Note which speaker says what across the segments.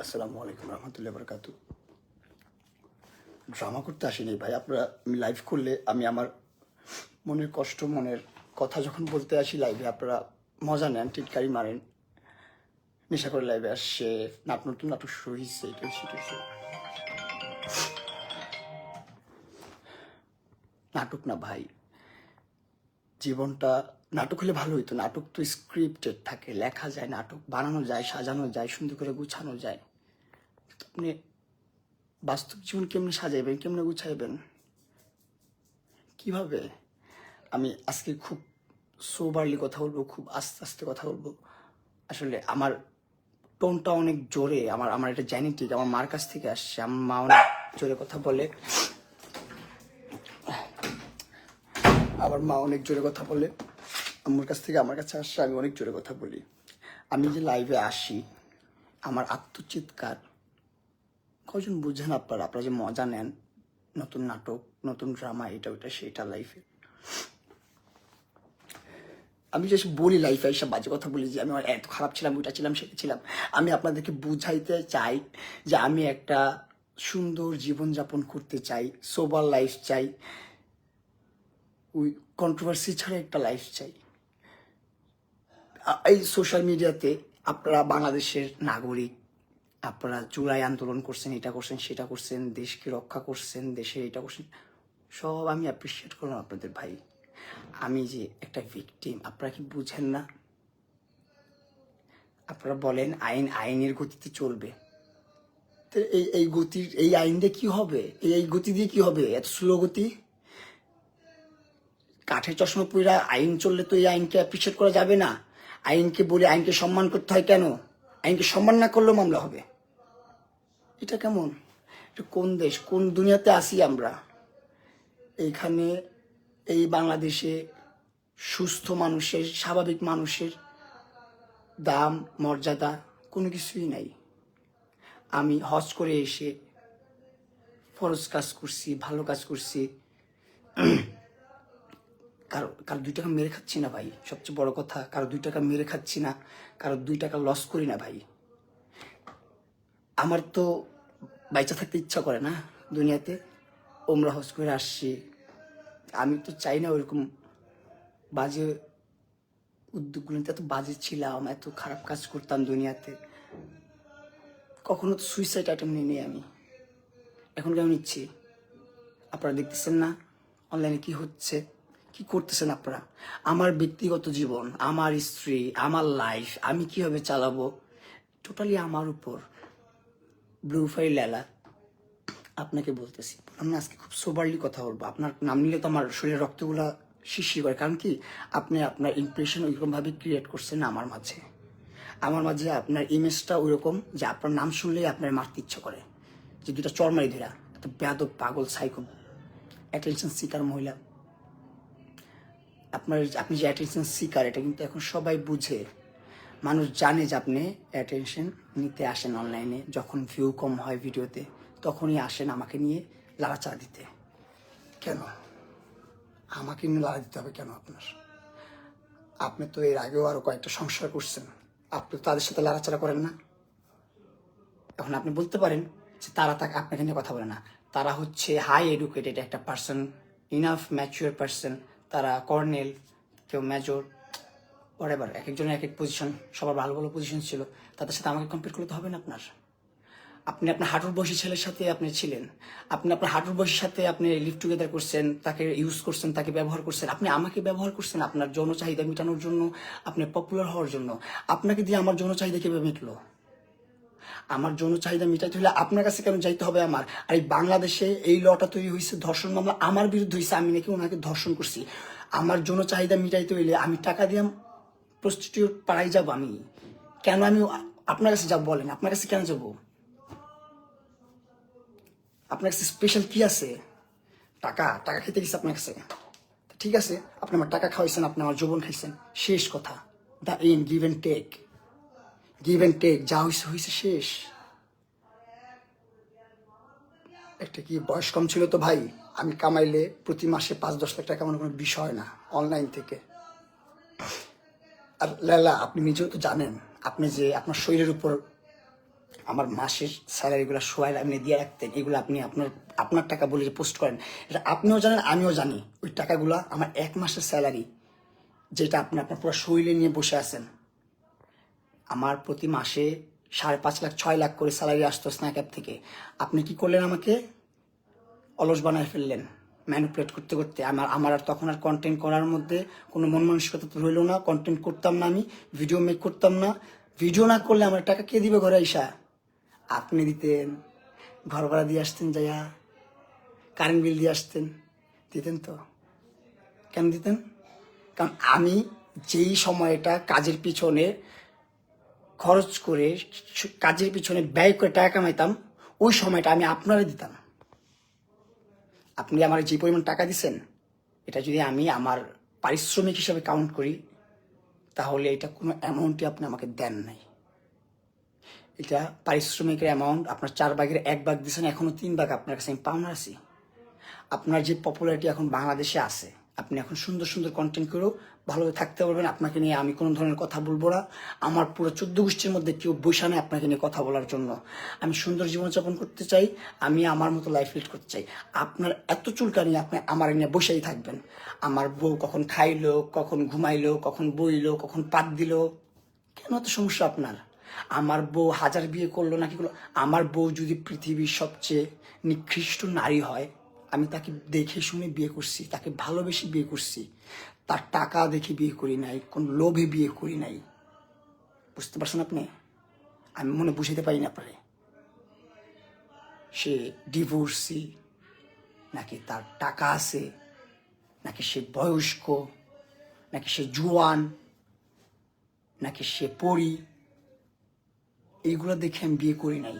Speaker 1: আসসালামু আলাইকুম রহমতুল্লাহ বরকাতু। ড্রামা করতে আসিনি ভাই, আপনারা আমি লাইভ করলে আমি আমার মনের কষ্ট, মনের কথা যখন বলতে আসি লাইভে, আপনারা মজা নেন, টিটকারি মারেন, নেশা করে লাইভে আসছে, নতুন নাটক শুরু হয়েছে, এটা সেটা হয়েছে। নাটক না ভাই, জীবনটা নাটক হলে ভালো হইতো। নাটক তো স্ক্রিপ্টেড থাকে, লেখা যায়, নাটক বানানো যায়, সাজানো যায়, সুন্দর করে গুছানো যায়। আপনি বাস্তব জীবন কেমনে সাজাইবেন, কেমনে গুছাইবেন, কিভাবে? আমি আজকে খুব সোবারলি কথা বলবো, খুব আস্তে আস্তে কথা বলবো। আসলে আমার টোনটা অনেক জোরে, আমার আমার এটা জেনেটিক, আমার মার কাছ থেকে আসছে। আমার মা অনেক জোরে কথা বলে, আমার মা অনেক জোরে কথা বলে, আমার কাছ থেকে আমার কাছে আসছে, আমি অনেক জোরে কথা বলি। আমি যে লাইভে আসি, আমার আত্মচিৎকার কজন বুঝেন আপনারা? আপনারা যে মজা নেন, নতুন নাটক, নতুন ড্রামা, এটা ওইটা সেটা লাইফে। আমি যে বলি লাইফে এইসব বাজে কথা বলি যে আমি এত খারাপ ছিলাম, ওইটা ছিলাম, সেটা ছিলাম, আমি আপনাদেরকে বুঝাইতে চাই যে আমি একটা সুন্দর জীবনযাপন করতে চাই, সোবার লাইফ চাই, ওই কন্ট্রোভার্সি ছাড়া একটা লাইফ চাই। এই সোশ্যাল মিডিয়াতে আপনারা বাংলাদেশের নাগরিক, আপনারা জুলাই আন্দোলন করছেন, এটা করছেন, সেটা করছেন, দেশকে রক্ষা করছেন, দেশে এটা করছেন, সব আমি অ্যাপ্রিসিয়েট করলাম আপনাদের ভাই। আমি যে একটা ভিকটিম, আপনারা কি বুঝেন না? আপনারা বলেন আইন আইনের গতিতে চলবে, তো এই গতির, এই আইন দিয়ে কি হবে? এই গতি দিয়ে কি হবে? এত স্লো গতি। কাঠের চশমা পইরা আইন চললে তো এই আইনকে অ্যাপ্রিসিয়েট করা যাবে না। আইনকে বলে আইনকে সম্মান করতে হয় কেন? আইনকে সম্মান না করলেও মামলা হবে। এটা কেমন? এটা কোন দেশ, কোন দুনিয়াতে আসি আমরা? এইখানে এই বাংলাদেশে সুস্থ মানুষের, স্বাভাবিক মানুষের দাম, মর্যাদা কোনো কিছুই নাই। আমি হজ করে এসে ফরজ কাজ করছি, ভালো কাজ করছি, কারো কারো 2 টাকা মেরে খাচ্ছি না ভাই, সবচেয়ে বড় কথা, কারো 2 টাকা মেরে খাচ্ছি না, কারো 2 টাকা লস করি না ভাই। আমার তো বাইচা থাকতে ইচ্ছা করে না দুনিয়াতে, ওমরা হজ করে আসছি। আমি তো চাই না ওইরকম বাজে উদ্যোগগুলোতে, এত বাজে ছিলাম, এত খারাপ কাজ করতাম দুনিয়াতে। কখনো তো সুইসাইড অ্যাটেম্প নিই আমি, এখন কেমন নিচ্ছি? আপনারা দেখতেছেন না অনলাইনে কি হচ্ছে, কি করতেছেন আপনারা? আমার ব্যক্তিগত জীবন, আমার স্ত্রী, আমার লাইফ আমি কিভাবে চালাবো, টোটালি আমার উপর। ব্লু ফাইল লেলা, আপনাকে বলতেছি, আমি আজকে খুব সোবারলি কথা বলবো। আপনার নাম নিলে তো আমার শরীরের রক্তগুলা শিরশির করে, কারণ কি আপনি আপনার ইমপ্রেশন ওইরকমভাবে ক্রিয়েট করছেন আমার মাঝে। আমার মাঝে আপনার ইমেজটা ওইরকম যে আপনার নাম শুনলেই আপনার মারতে ইচ্ছা করে, যে 2টা চরমারি ধরা, একটা বেয়াদব, পাগল, সাইকো, অ্যাটেনশন সিকার মহিলা। আপনি যে অ্যাটেনশন সিকার, এটা কিন্তু এখন সবাই বুঝে। মানুষ জানে যে আপনি অ্যাটেনশন নিতে আসেন অনলাইনে, যখন ভিউ কম হয় ভিডিওতে তখনই আসেন আমাকে নিয়ে লাড়াচাড়া দিতে। কেন আমাকে নিয়ে লাড়া দিতে হবে কেন আপনার? আপনি তো এর আগেও আরো কয়েকটা সংসার করছেন, আপনি তো তাদের সাথে লাড়াচাড়া করেন না। এখন আপনি বলতে পারেন যে তারা তাকে আপনাকে নিয়ে কথা বলে না, তারা হচ্ছে হাই এডুকেটেড একটা পার্সন, ইনাফ ম্যাচিওর পার্সন, তারা কর্নেল, কেউ মেজর, ওয়ারেভার, এক একজনের এক এক পজিশন, সবার ভালো ভালো পজিশন ছিল, তাদের সাথে আমাকে কম্পেয়ার করলে তো হবে না আপনার। আপনি আপনার হাঁটুর বয়সী ছেলের সাথে আপনি ছিলেন, আপনি আপনার হাঁটুর বয়সীর সাথে আপনি লিভ টুগেদার করছেন, তাকে ইউজ করছেন, তাকে ব্যবহার করছেন, আপনি আমাকে ব্যবহার করছেন আপনার যৌন চাহিদা মেটানোর জন্য, আপনি পপুলার হওয়ার জন্য। আপনাকে দিয়ে আমার যৌন চাহিদা কিভাবে মিটলো? আমার যৌন চাহিদা মিটাইতে হলে আপনার কাছে কেন যাইতে হবে আমার? আর এই বাংলাদেশে এই লটা তৈরি হয়েছে, ধর্ষণ মামলা আমার বিরুদ্ধে হয়েছে, আমি নাকি ওনাকে ধর্ষণ করছি। আমার যৌন চাহিদা মিটাইতে হইলে আমি টাকা দিয়ে প্রস্টিটিউট পাড়াই যাব আমি? কেন আমি আপনার কাছে যাব বলেন? আপনার কাছে কেন যাব? আপনার কাছে স্পেশাল কি আছে? টাকা টাকা খেতে গেছে আপনার কাছে? ঠিক আছে, আপনি আমার টাকা খাওয়াইছেন, আপনি আমার যৌবন খাইছেন, শেষ কথা। The end, give and take, give and take, যা হয়েছে হয়েছে, শেষ। একটা কি বয়স কম ছিল তো ভাই? আমি কামাইলে প্রতি মাসে 5-10 লাখ টাকা আমার কোনো বিষয় না অনলাইন থেকে। আর লেলা, আপনি নিজেও তো জানেন, আপনি যে আপনার শরীরের উপর আমার মাসের স্যালারিগুলো সোয়াই আপনি দিয়ে রাখতেন, এগুলো আপনি আপনার আপনার টাকা বলে যে পোস্ট করেন, এটা আপনিও জানেন আমিও জানি। ওই টাকাগুলো আমার 1 মাসের স্যালারি, যেটা আপনি আপনার পুরো শরীরে নিয়ে বসে আছেন। আমার প্রতি মাসে 5.5 লাখ 6 লাখ করে স্যালারি আসতো স্ন্যাক অ্যাপ থেকে। আপনি কি করলেন? আমাকে অলস বানায় ফেললেন ম্যানিপুলেট করতে করতে। আমার আর তখন আর কন্টেন্ট করার মধ্যে কোনো মন মানসিকতা তো রইল না। কন্টেন্ট করতাম না, আমি ভিডিও মেক করতাম না। ভিডিও না করলে আমার টাকা কে দিবে ঘরে আইসা? আপনি দিতেন, ঘর ভাড়া দিয়ে আসতেন, যাইয়া কারেন্ট বিল দিয়ে আসতেন, দিতেন তো। কেন দিতেন? কারণ আমি যেই সময়টা কাজের পিছনে খরচ করে, কাজের পিছনে ব্যয় করে টাকা কামাইতাম, ওই সময়টা আমি আপনারা দিতাম। আপনি আমার যে পরিমাণ টাকা দিচ্ছেন, এটা যদি আমি আমার পারিশ্রমিক হিসাবে কাউন্ট করি, তাহলে এটা কোনো অ্যামাউন্টই আপনি আমাকে দেন নাই। এটা পারিশ্রমিকের অ্যামাউন্ট আপনার 4 ভাগের 1 ভাগ দিচ্ছেন, এখনো 3 ভাগ আপনার কাছে আমি পাওনা আছি। আপনার যে পপুলারিটি এখন বাংলাদেশে আছে, আপনি এখন সুন্দর সুন্দর কন্টেন্ট করেও ভালোভাবে থাকতে পারবেন। আপনাকে নিয়ে আমি কোনো ধরনের কথা বলবো না। আমার পুরো 14 গোষ্ঠীর মধ্যে কেউ বৈশা নেই আপনাকে নিয়ে কথা বলার জন্য। আমি সুন্দর জীবনযাপন করতে চাই, আমি আমার মতো লাইফ লিড করতে চাই। আপনার এত চুলকানি, আপনি আমার নিয়ে বসেই থাকবেন। আমার বউ কখন খাইলো, কখন ঘুমাইলো, কখন বইলো, কখন পাত দিল, কেন এত সমস্যা আপনার? আমার বউ 1000 বিয়ে করলো নাকি করলো, আমার বউ যদি পৃথিবীর সবচেয়ে নিকৃষ্ট নারী হয়, আমি তাকে দেখে শুনে বিয়ে করছি, তাকে ভালোবেসে বিয়ে করছি। তার টাকা দেখে বিয়ে করি নাই, কোন লোভে বিয়ে করি নাই। বুঝতে পারছেন আপনি? আমি মনে বুঝাইতে পারি না আপনারে। সে ডিভোর্সি, নাকি তার টাকা আছে, নাকি সে বয়স্ক, নাকি সে জুয়ান, নাকি সে পড়ি, এইগুলো দেখে আমি বিয়ে করি নাই।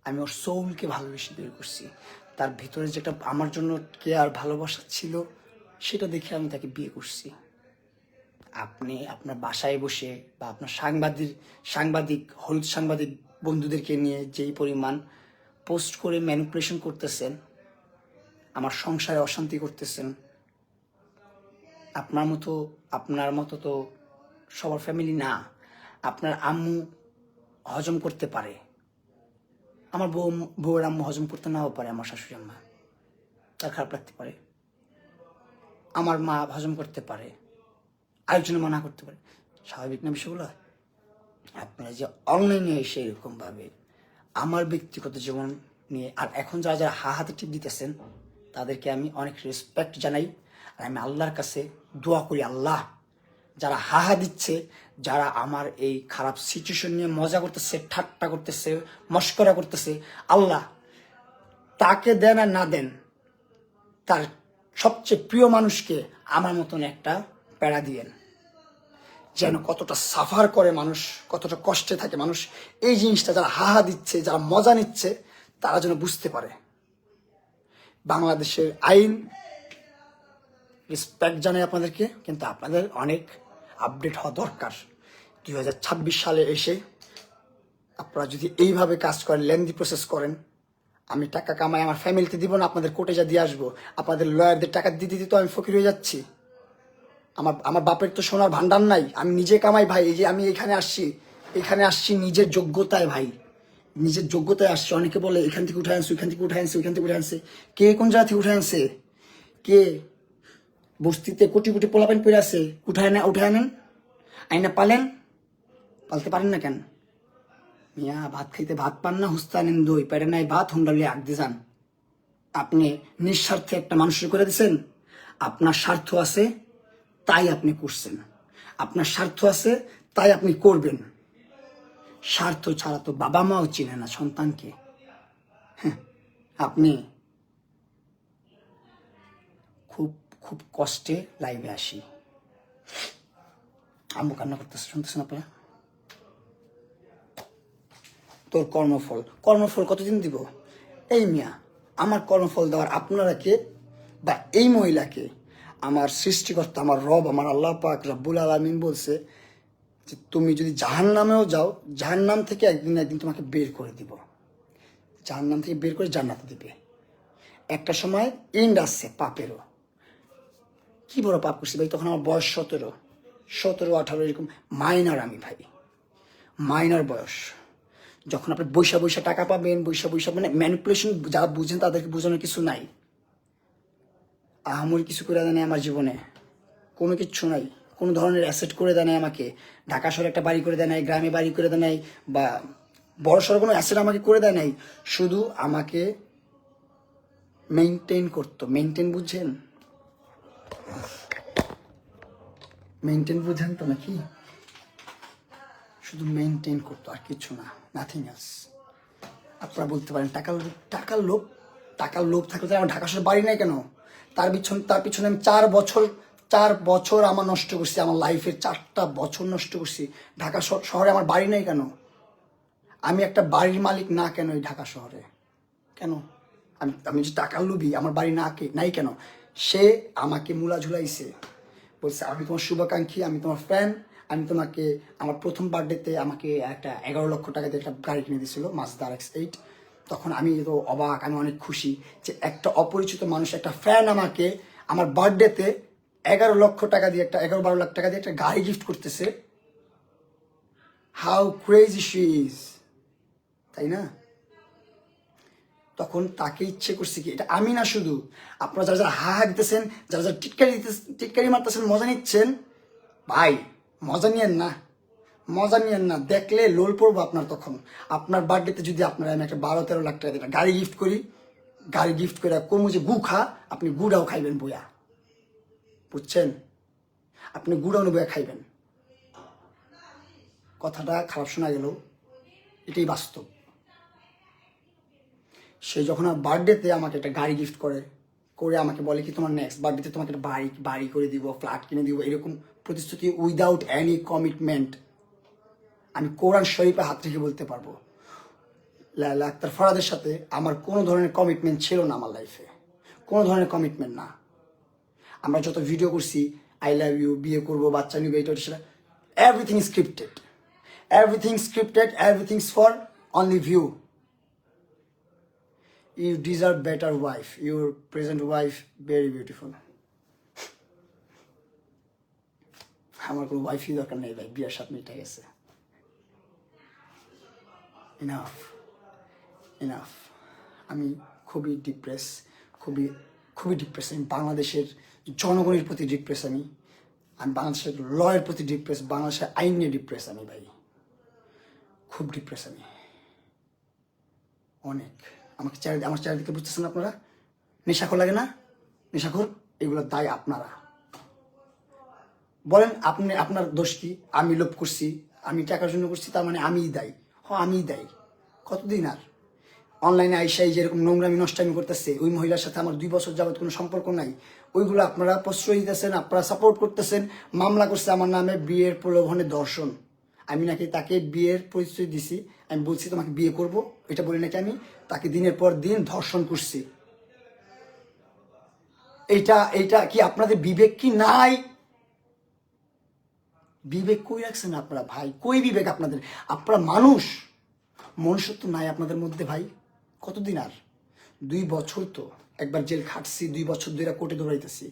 Speaker 1: আমি ওর সোলকে ভালোবেসে বিয়ে করছি। তার ভিতরে যেটা আমার জন্য কেয়ার ভালোবাসা ছিল, সেটা দেখে আমি তাকে বিয়ে করছি। আপনি আপনার বাসায় বসে বা আপনার সাংবাদিক হলুদ সাংবাদিক বন্ধুদেরকে নিয়ে যেই পরিমাণ পোস্ট করে ম্যানিপুলেশন করতেছেন, আমার সংসারে অশান্তি করতেছেন। আপনার মতো তো সবার ফ্যামিলি না। আপনার আম্মু হজম করতে পারে, আমার বউয়ের আম্মু হজম করতে নাও পারে, আমার শাশুড়ি আম্মা, তার খারাপ লাগতে পারে। আমার মা হজম করতে পারে, আরেকজনে মানা করতে পারে। স্বাভাবিক না বিষয়গুলো? আপনারা যে অনলাইনে এসে এরকমভাবে আমার ব্যক্তিগত জীবন নিয়ে, আর এখন যারা যারা হাতে টিপ দিতেছেন, তাদেরকে আমি অনেক রেসপেক্ট জানাই। আর আমি আল্লাহর কাছে দোয়া করি, আল্লাহ যারা দিচ্ছে, যারা আমার এই খারাপ সিচুয়েশন নিয়ে মজা করতেছে, ঠাট্টা করতেছে, মস্করা করতেছে, আল্লাহ তাকে দেন আর না দেন, তার সবচেয়ে প্রিয় মানুষকে আমার মতন একটা প্যারা দিয়েন, যেন কতটা সাফার করে মানুষ, কতটা কষ্টে থাকে মানুষ, এই জিনিসটা যারা দিচ্ছে, যারা মজা নিচ্ছে, তারা যেন বুঝতে পারে। বাংলাদেশের আইন রেসপেক্ট জানাই আপনাদেরকে, কিন্তু আপনাদের অনেক আপডেট হওয়া দরকার। 2026 সালে এসে আপনারা যদি এইভাবে কাজ করেন, লেন্দি প্রসেস করেন, আমি টাকা কামাই আমার ফ্যামিলিতে দিব না, আপনাদের কোর্টে যা দিয়ে আসবো। আপনাদের লয়ারদের টাকা দিতে দিতে তো আমি ফকির হয়ে যাচ্ছি। আমার বাপের তো সোনার ভান্ডার নাই, আমি নিজে কামাই ভাই। এই যে আমি এখানে আসছি নিজের যোগ্যতায় ভাই, নিজের যোগ্যতায় আসছি। অনেকে বলে এখান থেকে উঠে আনছে, ওইখান থেকে উঠে আনছে, ওইখান থেকে উঠে আনছে। কে কোন জায়গা থেকে উঠে আনছে? কে বস্তিতে কোটি কোটি পোলাপান পড়ে আছে, উঠে আনেন, আইনা পালতে পারেন না কেন? মিয়া ভাত খাইতে ভাত পান না, হুস্তা আনেন দই, পেটে নাই ভাত, হুন্ডালে আগতে যান। আপনি নিঃস্বার্থে একটা মানুষের করে দিচ্ছেন। আপনার স্বার্থ আছে তাই আপনি করছেন, আপনার স্বার্থ আছে তাই আপনি করবেন। স্বার্থ ছাড়া তো বাবা মাও চিনে না সন্তানকে। আপনি খুব খুব কষ্টে লাইভে আসি। আম্মু কান্না করতেছে, শুনতেছেন আপনারা? তোর কর্মফল কতদিন দিব? এই মিয়া, আমার কর্মফল দেওয়ার আপনারা কে? বা এই মহিলাকে? আমার সৃষ্টিকর্তা, আমার রব, আমার আল্লাহ পাক রব্বুল আলামিন বলছে যে তুমি যদি জাহান্নামেও যাও, জাহান্নাম থেকে একদিন একদিন তোমাকে বের করে দিব, জাহান্নাম থেকে বের করে জান্নাতে দিবে। একটা সময় এন্ড আসছে পাপেরও। কি বড় পাপ করছি ভাই, তখন আমার বয়স 17, 18 এরকম মাইনার আমি ভাই। মাইনার বয়স, যখন আপনি বৈশা বৈশা টাকা পাবেন, বৈশা বৈশা মানে ম্যানিপুলেশন যারা বুঝেন তাদেরকে বোঝানোর কিছু নাই। আহামরি কিছু করে দেয় নাই আমার জীবনে, কোনো কিচ্ছু নাই, কোনো ধরনের অ্যাসেট করে দেয় নাই আমাকে। ঢাকা শহরে একটা বাড়ি করে দেয় নাই, গ্রামে বাড়ি করে দেয় নাই, বা বড় সড়ো কোনো অ্যাসেট আমাকে করে দেয় নাই। শুধু আমাকে মেনটেন করতো। মেনটেন বুঝছেন? মেনটেন বুঝেন তো নাকি? শুধু মেনটেন করতো, আর কিছু না, নাথিং এলস। আপনারা বলতে পারেন টাকার লোভ, টাকার লোভ থাকলে আমার ঢাকা শহরে বাড়ি নাই কেন? তার পিছনে আমি 4 বছর আমার নষ্ট করছি, আমার লাইফের 4টা বছর নষ্ট করছি। ঢাকা শহরে আমার বাড়ি নাই কেন? আমি একটা বাড়ির মালিক না কেন এই ঢাকা শহরে? কেন? আমি যে টাকার লোভী, আমার বাড়ি নাই কেন? সে আমাকে মুলা ঝুলাইছে, বলছে আমি তোমার শুভাকাঙ্ক্ষী, আমি তোমার ফ্যান, আমি তোমাকে আমার প্রথম বার্থডেতে আমাকে একটা 11 লক্ষ টাকা দিয়ে একটা গাড়ি কিনে দিয়েছিল, মাজদা RX-8। তখন আমি তো অবাক, আমি অনেক খুশি যে একটা অপরিচিত মানুষ, একটা ফ্যান আমাকে আমার বার্থডেতে 11 লক্ষ টাকা দিয়ে, একটা 11-12 লাখ টাকা দিয়ে একটা গাড়ি গিফট করতেছে। হাউ ক্রেজি শি ইজ, তাই না? তখন তাকে ইচ্ছে করছে কি, এটা আমি না, শুধু আপনারা যারা যারা হা দিতেছেন, যারা যারা টিটকারি মারতেছেন, মজা নিচ্ছেন, ভাই মজা নিয়েন না, মজা নিয়েন না। দেখলে লোল পড়বো আপনার। তখন আপনার বার্থডেতে যদি আপনার আমি একটা 12-13 লাখ টাকা দিয়ে গাড়ি গিফট করি, গাড়ি গিফট করে কমু যে গু খা, আপনি গুড়াও খাইবেন বইয়া, বুঝছেন? আপনি গুড়াও বইয়া খাইবেন। কথাটা খারাপ শোনা গেল, এটাই বাস্তব। সে যখন আমার বার্থডেতে আমাকে একটা গাড়ি গিফট করে আমাকে বলে কি তোমার নেক্সট বার্থডেতে তোমাকে একটা বাড়ি করে দিব, ফ্ল্যাট কিনে দিব, এরকম প্রতিশ্রুতি উইদাউট এনি কমিটমেন্ট। আমি কোরআন শরীফে হাত রেখে বলতে পারবো, লায়লা আক্তার ফরাদের সাথে আমার কোনো ধরনের কমিটমেন্ট ছিল না আমার লাইফে, কোনো ধরনের কমিটমেন্ট না। আমরা যত ভিডিও করছি, আই লাভ ইউ, বিয়ে করবো, বাচ্চা নিবে, এটা সেটা, everything scripted, everythings for only view. You deserve better wife. Your present wife very beautiful. আমার কোনো ওয়াইফই দরকার নেই ভাই, বিয়ার সাথে মিটে গেছে। ইনাফ। আমি খুবই ডিপ্রেস, খুবই ডিপ্রেস। আমি বাংলাদেশের জনগণের প্রতি ডিপ্রেস। আমি বাংলাদেশের লয়ের প্রতি ডিপ্রেস, বাংলাদেশের আইন নিয়ে ডিপ্রেস আমি ভাই, খুব ডিপ্রেস আমি, অনেক। আমার চারিদিকে বুঝতেছেন আপনারা? নেশাখোর লাগে না? নেশাখোর, এগুলোর দায় আপনারা। বলেন আপনার দোষ কি? আমি লোভ করছি, আমি টাকার জন্য করছি, তার মানে আমিই দায়ী? আমিই দায়ী। কতদিন আর অনলাইনে আইসাই যেরকম নোংরামি নষ্টামি করতেছে, ওই মহিলার সাথে আমার 2 বছর যাবত কোনো সম্পর্ক নাই, ওইগুলো আপনারা প্রশ্রয় দিতেছেন, আপনারা সাপোর্ট করতেছেন। মামলা করছে আমার নামে বিয়ের প্রলোভনে ধর্ষণ। আমি নাকি তাকে বিয়ের পরিচয় দিছি, আমি বলছি তোমাকে বিয়ে করব, এটা বলি নাকি আমি তাকে দিনের পর দিন ধর্ষণ করছি। এইটা কি আপনাদের বিবেক কি নাই? বিবেক কই রাখছেন আপনারা ভাই? কই বিবেক আপনাদের? আপনারা মনুষ্যত্ব নাই আপনাদের মধ্যে ভাই। কতদিন আর? 2 বছর তো একবার জেল খাটছি, 2 বছর ধরে কোর্টে দৌড়াইতেছি,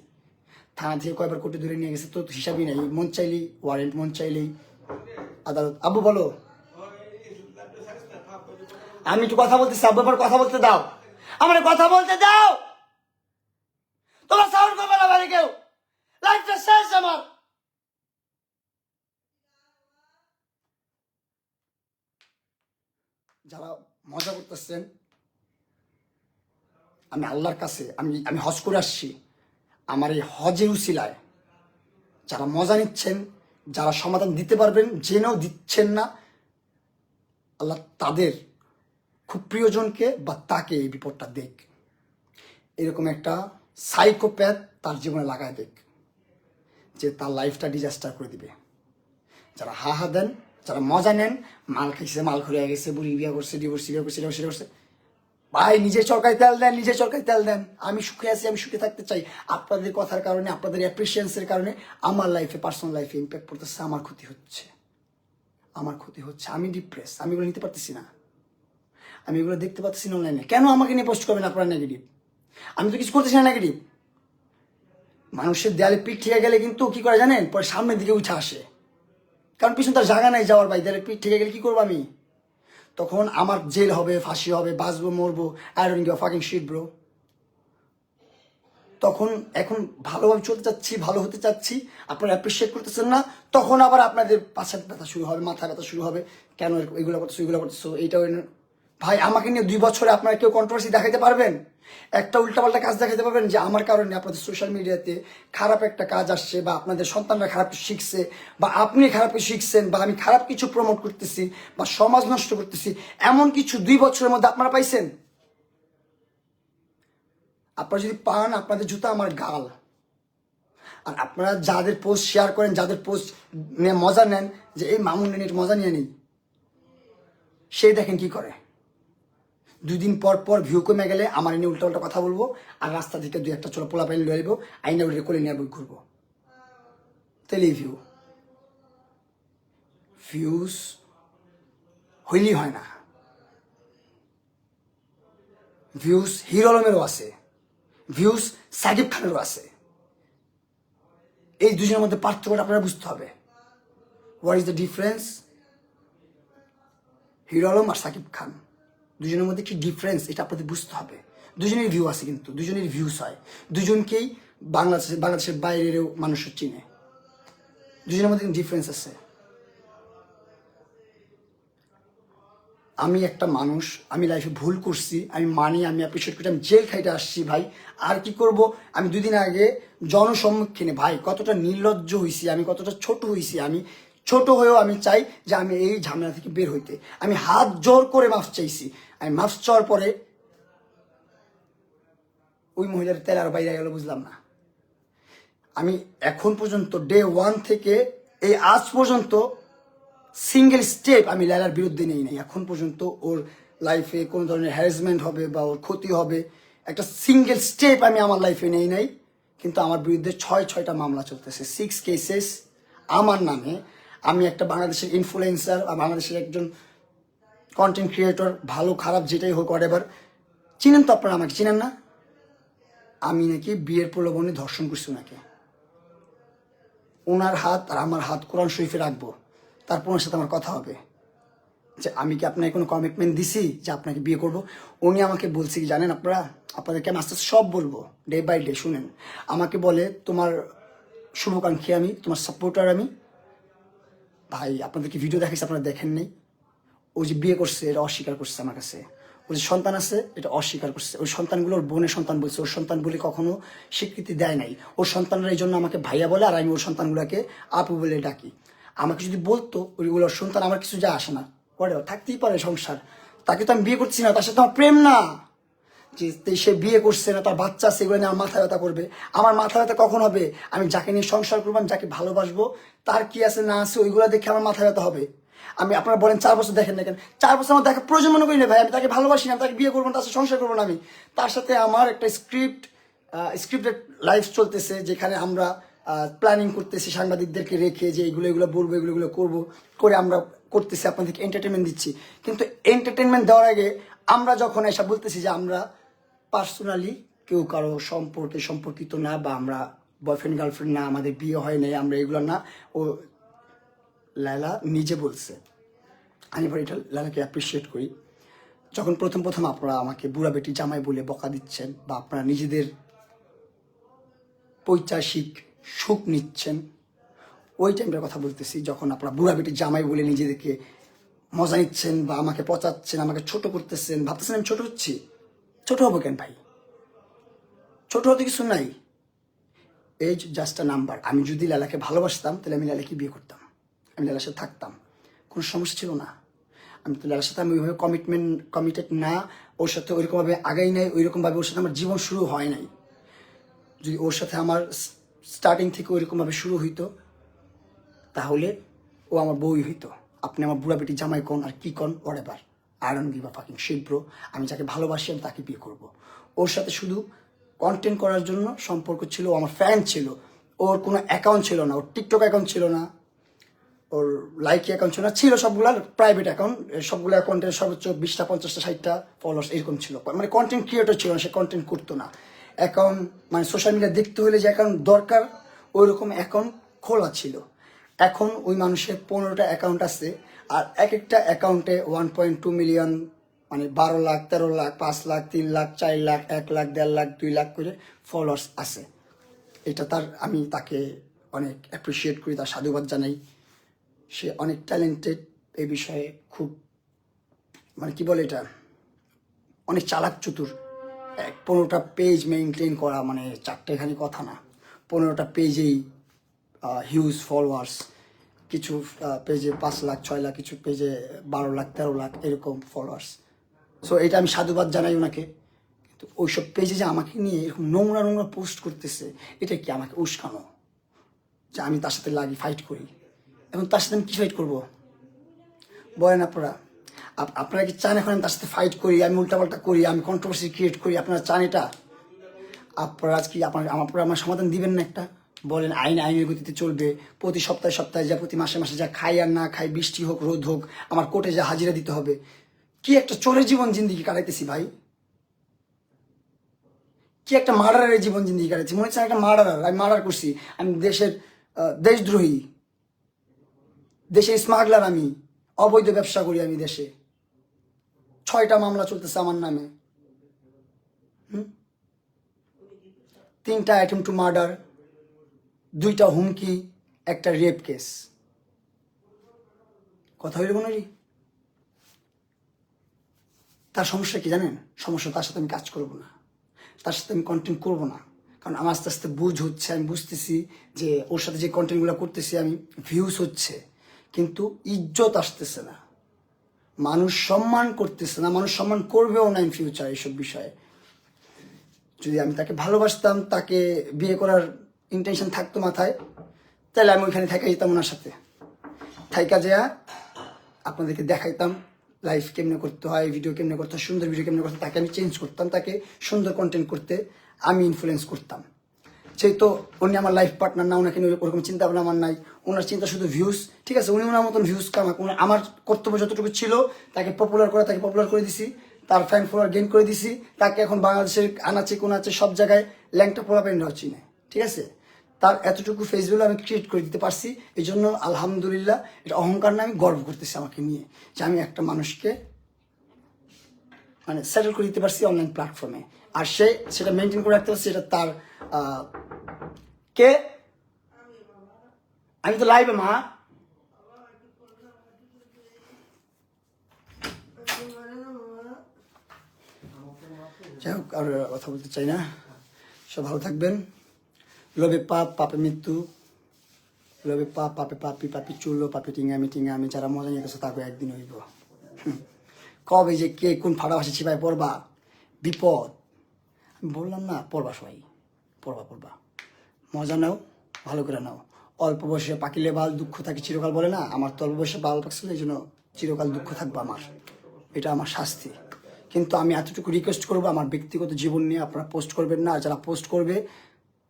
Speaker 1: থানা থেকে কয়বার কোর্টে ধরে নিয়ে গেছে তো হিসাবই নাই। মন চাইলেই ওয়ারেন্ট, মন চাইলেই আদালত। আব্বু বলো, আমি একটু কথা বলতেছি, আব্বু আবার কথা বলতে দাও, আমার কথা বলতে দাও। তোমার সাউন্ড করবে না বাড়ি কেউ, লাইফটা শেষ আমার। যারা মজা করতেছেন, আমি আল্লাহর কাছে আমি হজ করে আসছি, আমার এই হজের উসিলায় যারা মজা নিচ্ছেন, যারা সমাধান দিতে পারবেন, জেনেও দিচ্ছেন না, আল্লাহ তাদের খুব প্রিয়জনকে বা তাকে এই বিপদটা দেখ, এরকম একটা সাইকোপ্যাথ তার জীবনে লাগায় দেখ, যে তার লাইফটা ডিজাস্টার করে দিবে। যারা হা দেন, যারা মজা নেন, মাল খাইছে, মাল ঘুরে গেছে, বুড়ি বিয়া করছে, ডিভোর্স করছে, ভাই নিজের চরকায় তেল দেন। আমি সুখে আছি, আমি সুখে থাকতে চাই। আপনাদের কথার কারণে, আপনাদের অ্যাপ্রিসিয়েন্সের কারণে আমার লাইফে, পার্সোনাল লাইফে ইম্প্যাক্ট পড়তেছে, আমার ক্ষতি হচ্ছে। আমি ডিপ্রেস, আমি এগুলো নিতে পারতেছি না, আমি এগুলো দেখতে পাচ্ছি না অনলাইনে। কেন আমাকে নিয়ে পোস্ট করবেন আপনারা নেগেটিভ? আমি তো কিছু করতেছি না নেগেটিভ। মানুষের দেয়ালে পিঠ থেকে গেলে কিন্তু কি করে জানেন, পরে সামনের দিকে উঠে আসে। কারণ পিছনে তার জায়গা নাই যাওয়ার, ভাই তাহলে ঠেকে গেলে কি করবো আমি? তখন আমার জেল হবে, ফাঁসি হবে, বাঁচবো মরবো, I don't give a fucking shit bro. তখন এখন ভালোভাবে চলতে চাচ্ছি, ভালো হতে চাচ্ছি, আপনারা অ্যাপ্রিসিয়েট করতেছেন না, তখন আবার আপনাদের পাশে ব্যথা শুরু হবে, মাথা ব্যথা শুরু হবে, কেন এগুলো করতেছো, এগুলো করতেছো, এইটাও। ভাই আমাকে নিয়ে 2 বছরে আপনারা কেউ কন্ট্রোভার্সি দেখাইতে পারবেন? একটা উল্টাপাল্টা কাজ দেখাতে পারবেন যে আমার কারণে আপনাদের সোশ্যাল মিডিয়াতে খারাপ একটা কাজ আসছে, বা আপনাদের সন্তানরা খারাপ কিছু শিখছে, বা আপনি খারাপ কিছু শিখছেন, বা আমি খারাপ কিছু প্রমোট করতেছি, বা সমাজ নষ্ট করতেছি, এমন কিছু 2 বছরের মধ্যে আপনারা পাইছেন? আপনারা যদি পান, আপনাদের জুতা আমার গাল। আর আপনারা যাদের পোস্ট শেয়ার করেন, যাদের পোস্ট নিয়ে মজা নেন, যে এই মামুন নিয়ে মজা নিয়ে নেই, সেই দেখেন কি করে। 2 দিন পর পর ভিউ কমে গেলে আমার এনে উল্টা উল্টা কথা বলবো, আর রাস্তা থেকে 2-1টা চলো পোলা পাইন লয়ে আইবো, আইনা উঠে কোলে নিয়ে বই ঘুরবো। তাহলে ভিউজ হইলেই হয় না। ভিউজ হিরো আলমেরও আছে, ভিউজ সাকিব খানেরও আছে। এই দুজনের মধ্যে পার্থক্যটা আপনারা বুঝতে হবে। What is the difference? Hero Alom আর সাকিব খান, দুজনের মধ্যে কি ডিফারেন্স এটা আপনাদের বুঝতে হবে। দুজনের ভিউ আছে, কিন্তু দুজনের ভিউস হয়, দুজনকেই বাংলাদেশের বাইরেরও মানুষ চিনে, দুজনের মধ্যে ডিফারেন্স আছে। আমি একটা মানুষ, আমি লাইফে ভুল করছি, আমি মানি, আমি অ্যাপ্রিসিয়েট করছি, আমি জেল খাইতে আসছি ভাই, আর কি করব। আমি 2 দিন আগে জনসম্মুখীনে ভাই কতটা নির্লজ্জ হয়েছি, আমি কতটা ছোট হয়েছি। আমি ছোট হয়েও আমি চাই যে আমি এই ঝামেলা থেকে বের হইতে। আমি হাত জোর করে মাফ চাইছি। আমি মাফ চাওয়ার পরে ওই মহিলার তেল আর বাইরে গেল বুঝলাম না। আমি এখন পর্যন্ত ডে 1 থেকে এই আজ পর্যন্ত সিঙ্গেল স্টেপ আমি লায়লার বিরুদ্ধে নেই নাই। এখন পর্যন্ত ওর লাইফে কোনো ধরনের হ্যারাসমেন্ট হবে বা ওর ক্ষতি হবে, একটা সিঙ্গেল স্টেপ আমি আমার লাইফে নেই নাই। কিন্তু আমার বিরুদ্ধে 6টা মামলা চলতেছে, 6 কেসেস আমার নামে। আমি একটা বাংলাদেশের ইনফ্লুয়েন্সার, বাংলাদেশের একজন কন্টেন্ট ক্রিয়েটর, ভালো খারাপ যেটাই হোক এবার। চিনেন তো আপনারা আমাকে, চিনেন না? আমি নাকি বিয়ের প্রলোভনে ধর্ষণ করছি ওনাকে। ওনার হাত আর আমার হাত কোরআন শরীফে রাখবো, তারপর ওনার সাথে আমার কথা হবে যে আমি কি আপনাকে কোনো কমিটমেন্ট দিছি যে আপনাকে বিয়ে করব। উনি আমাকে বলছে কি জানেন আপনারা, আপনাদেরকে আমি আস্তে আস্তে সব বলবো ডে বাই ডে, শুনেন। আমাকে বলে তোমার শুভাকাঙ্ক্ষী আমি, তোমার সাপোর্টার আমি। ভাই আপনাদেরকে ভিডিও দেখাইছি, আপনারা দেখেন নেই। ও যে বিয়ে করছে এটা অস্বীকার করছে আমার কাছে। ওর যে সন্তান আছে এটা অস্বীকার করছে। ওই সন্তানগুলো ওর বোনের সন্তান বলছে, ওর সন্তান বলে কখনো স্বীকৃতি দেয় নাই। ওর সন্তানরা এই জন্য আমাকে ভাইয়া বলে, আর আমি ওর সন্তানগুলোকে আপু বলে ডাকি। আমাকে যদি বলতো ওইগুলোর সন্তান, আমার কিছু যায় আসে না, পরে থাকতেই পারে সংসার। তাকে তো আমি বিয়ে করছি না, তার সাথে আমার প্রেম না। যে সে বিয়ে করছে না, তার বাচ্চা আছে, এগুলো নিয়ে আমার মাথা ব্যথা করবে। আমার মাথা ব্যথা কখন হবে? আমি যাকে নিয়ে সংসার করবো, আমি যাকে ভালোবাসবো, তার কি আছে না আছে ওইগুলো দেখে আমার মাথা ব্যথা হবে। আমি আপনারা বলেন 4 বছর দেখেন না কেন? 4 বছর আমার দেখা প্রয়োজন মনে করি না ভাই। আমি তাকে ভালোবাসি না, তাকে বিয়ে করবো না, তার সাথে সংসার করবো না। আমি তার সাথে আমার একটা স্ক্রিপ্টেড লাইফ চলতেছে, যেখানে আমরা প্ল্যানিং করতেছি সাংবাদিকদেরকে রেখে, যে এগুলো বলবো, এগুলো করবো, করে আমরা করতেছি, আপনাদেরকে এন্টারটেনমেন্ট দিচ্ছি। কিন্তু এন্টারটেনমেন্ট দেওয়ার আগে আমরা যখন এসব বলতেছি যে আমরা পার্সোনালি কেউ কারো সম্পর্কিত না, বা আমরা বয়ফ্রেন্ড গার্লফ্রেন্ড না, আমাদের বিয়ে হয় নাই, আমরা এগুলো না, ও লায়লা নিজে বলছে। আমি এবার এটা লায়লাকে অ্যাপ্রিসিয়েট করি। যখন প্রথম আপনারা আমাকে বুড়া বেটি জামাই বলে বকা দিচ্ছেন, বা আপনারা নিজেদের পৈচাসিক সুখ নিচ্ছেন, ওই টাইমটার কথা বলতেছি, যখন আপনারা বুড়া বেটি জামাই বলে নিজেদেরকে মজা নিচ্ছেন, বা আমাকে পচাচ্ছেন, আমাকে ছোট করতেছেন, ভাবতেছেন আমি ছোট হচ্ছি। ছোট হবো কেন ভাই? ছোট হতে কিছু নাই। Age just a number. আমি যদি লালাকে ভালোবাসতাম তাহলে আমি লালাকে বিয়ে করতাম, আমি লালার সাথে থাকতাম, কোনো সমস্যা ছিল না। আমি তো লালার সাথে আমি ওইভাবে কমিটেড না, ওর সাথে ওইরকমভাবে আগাই নাই, ওইরকমভাবে ওর সাথে আমার জীবন শুরু হয় নাই। যদি ওর সাথে আমার স্টার্টিং থেকে ওইরকমভাবে শুরু হইতো, তাহলে ও আমার বউই হইতো। আপনি আমার বুড়া বেটি জামাই কোন আর কি কোন, whatever, I don't give a fucking shit bro। আমি যাকে ভালোবাসি আমি তাকে বিয়ে করব। ওর সাথে শুধু কন্টেন্ট করার জন্য সম্পর্ক ছিল, ও আমার ফ্যান ছিল। ওর কোনো অ্যাকাউন্ট ছিল না, ওর টিকটক অ্যাকাউন্ট ছিল না, ওর লাইকি অ্যাকাউন্ট ছিল না, ছিল সবগুলার প্রাইভেট অ্যাকাউন্ট। সবগুলো অ্যাকাউন্টের সর্বোচ্চ 20টা 50টা 60টা ফলোয়ার্স এরকম ছিল। মানে কন্টেন্ট ক্রিয়েটর ছিল না, সে কন্টেন্ট করতো না। অ্যাকাউন্ট মানে সোশ্যাল মিডিয়া দেখতে হলে যে অ্যাকাউন্ট দরকার, ওই রকম অ্যাকাউন্ট খোলা ছিল। এখন ওই মানুষের 15টা অ্যাকাউন্ট আছে, আর এক একটা অ্যাকাউন্টে 1.2 মিলিয়ন, মানে 12 লাখ, 13 লাখ, 5 লাখ, 3 লাখ, 4 লাখ, 1 লাখ, 1.5 লাখ, 2 লাখ করে ফলোয়ার্স আছে। এটা আমি তাকে অনেক অ্যাপ্রিসিয়েট করি, তার সাধুবাদ জানাই। সে অনেক ট্যালেন্টেড এই বিষয়ে, খুব মানে কি বলে এটা, অনেক চালাক চতুর। 15টা পেজ মেনটেন করা মানে চারটেখানি কথা না, 15টা পেজেই হিউজ ফলোয়ার্স, কিছু পেজে 5 লাখ, 6 লাখ, কিছু পেজে 12 লাখ, 13 লাখ এরকম ফলোয়ার্স। সো এটা আমি সাধুবাদ জানাই ওনাকে। কিন্তু ওইসব পেজে যে আমাকে নিয়ে এরকম নোংরা নোংরা পোস্ট করতেছে, এটা কি আমাকে উস্কানো যে আমি তার সাথে লাগি, ফাইট করি? এখন তার সাথে আমি কি ফাইট করবো বলেন আপনারা? আপনারা কি চান এখন আমি তার সাথে ফাইট করি, আমি উল্টাপাল্টা করি, আমি কন্ট্রোভার্সি ক্রিয়েট করি? আপনারা চান এটা? আপনারা আজকে আপনারা আমার সমাধান দিবেন না একটা? বলেন আইনের গতিতে চলবে, প্রতি সপ্তাহে সপ্তাহে যা, প্রতি মাসে মাসে যা, খাই আর না খাই, বৃষ্টি হোক রোদ হোক, আমার কোর্টে যা হাজিরা দিতে হবে। কি একটা চোরের জীবন জিন্দিগি কাটাইতেছি ভাই, কি একটা মার্ডারের জীবন জিন্দিগি কাটাইছি। মনে হচ্ছে একটা মার্ডারার, আমি মার্ডার করছি, আমি দেশের দেশদ্রোহী, দেশের স্মাগলার, আমি অবৈধ ব্যবসা করি আমি দেশে। 6টা মামলা চলতেছে আমার নামে, 3টা অ্যাটেম্প টু মার্ডার, 2টা হুমকি, একটা রেপ কেস। কথা হইল কোনোরই? তার সমস্যা কি জানেন? সমস্যা তার সাথে আমি কাজ করবো না, তার সাথে আমি কন্টেন্ট করবো না, কারণ আমার আস্তে আস্তে বুঝ হচ্ছে, আমি বুঝতেছি যে ওর সাথে যে কন্টেন্টগুলো করতেছি আমি, ভিউজ হচ্ছে কিন্তু ইজ্জত আসতেছে না, মানুষ সম্মান করতেছে না, মানুষ সম্মান করবেও না ইন ফিউচার এইসব বিষয়ে। যদি আমি তাকে ভালোবাসতাম, তাকে বিয়ে করার ইন্টেনশন থাকতো মাথায়, তাহলে আমি ওইখানে থাকা যেতাম ওনার সাথে, থাইকা যেয়া আপনাদেরকে দেখাইতাম লাইফ কেমনে করতে হয়, ভিডিও কেমনে করতে হয়, সুন্দর ভিডিও কেমনে করতে হয়, তাকে আমি চেঞ্জ করতাম, তাকে সুন্দর কন্টেন্ট করতে আমি ইনফ্লুয়েন্স করতাম। যেহেতু উনি আমার লাইফ পার্টনার না, ওনাকে নিয়ে ওরকম চিন্তা ভাবনা আমার নাই, ওনার চিন্তা শুধু ভিউজ। ঠিক আছে, উনি ওনার মতন ভিউজ কামাক, আমার কর্তব্য যতটুকু ছিল তাকে পপুলার করা, তাকে পপুলার করে দিছি, তার ফ্যান ফলোয়ার গেইন করে দিছি, তাকে এখন বাংলাদেশের আনাচে কোনাচে সব জায়গায় ল্যাংটা পোলা প্যান্ট হচ্ছে না। ঠিক আছে, তার এতটুকু ফেস ভ্যালু আমি ক্রিয়েট করে দিতে পারছি, এই জন্য আলহামদুলিল্লাহ, এটা অহংকার না, আমি গর্ব করতেছি আমাকে নিয়ে, যে আমি একটা মানুষকে মানে সেটেল করে দিতে পারছি অনলাইন প্ল্যাটফর্মে, আর সেটা মেনটেন করে রাখতে পারছি, এটা তার কে? আমি তো লাইভে মা। যাই হোক, আর কথা বলতে চাই না, সব ভালো থাকবেন। লোভে পাপ, পাপে মৃত্যু, লোভে পাপ, পাপে পাপি, পাপি চুলো, পাপি টিঙামি টিঙামি, যারা মজা নিতেছে তাকে একদিন হইব। কবে যে কে কোন ফাড়া ভাষা ছিপায় পড়বা, বিপদ। আমি বললাম না, পড়বা সবাই, পড়বা, মজা নাও, ভালো করে নাও। অল্প বয়সে পাকিলে বাল দুঃখ থাকে চিরকাল, বলে না? আমার তো অল্প বয়সে বাল পাকছিল, এই জন্য চিরকাল দুঃখ থাকবে আমার, এটা আমার শাস্তি। কিন্তু আমি এতটুকু রিকোয়েস্ট করবো, আমার ব্যক্তিগত জীবন নিয়ে আপনারা পোস্ট করবেন না, আর যারা পোস্ট করবে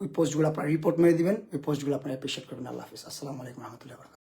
Speaker 1: ওই পোস্টগুলো আপনারা রিপোর্ট মেরে দিবেন, ওই পোস্টগুলো আপনারা অ্যাপ্রিসিয়েট করবেন। আল্লাহ হাফিজ, আসসালামু আলাইকুম রহমতুল্লাহ।